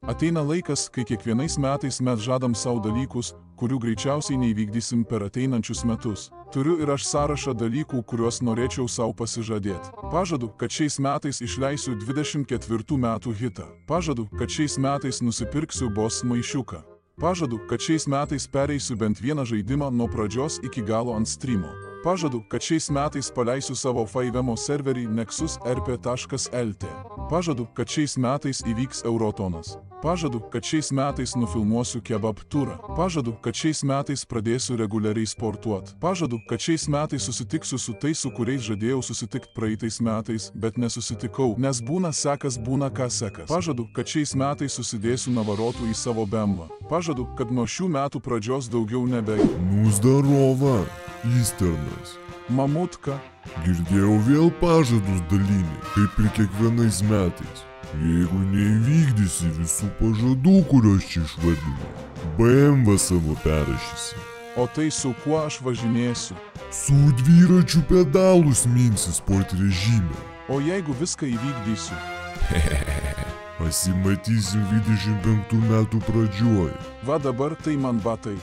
Ateina laikas, kai kiekvienais metais mes žadam savo dalykus, kurių greičiausiai neįvykdysim per ateinančius metus. Turiu ir aš sąrašą dalykų, kuriuos norėčiau savo pasižadėti. Pažadu, kad šiais metais išleisiu 24 metų hitą. Pažadu, kad šiais metais nusipirksiu Boss maišiuką. Pažadu, kad šiais metais pereisiu bent vieną žaidimą nuo pradžios iki galo ant streamo. Pažadu, kad šiais metais paleisiu savo 5M serverį nexus.rp.lt. Pažadu, kad šiais metais įvyks Eurotonas. Pažadu, kad šiais metais nufilmuosiu kebab turą. Pažadu, kad šiais metais pradėsiu reguliariai sportuoti. Pažadu, kad šiais metais susitiksiu su tais, su kuriais žadėjau susitikti praeitais metais, bet nesusitikau, nes būna sekas, būna ką sekas. Pažadu, kad šiais metais susidėsiu navarotų į savo BMW. Pažadu, kad nuo šių metų pradžios daugiau nebe... Nu zdarova, Isternas. Mamutka. Girdėjau vėl pažadus dalini, kaip ir kiekvienais metais. Jeigu neįvykdysi visų pažadų, kuriuos čia išvardinau, BMW savo perrašysi. O tai su kuo aš važinėsiu? Su dviračių pedalus minsi sport režime. O jeigu viską įvykdysiu? Pasimatysim 25 metų pradžioj. Va dabar tai man batai.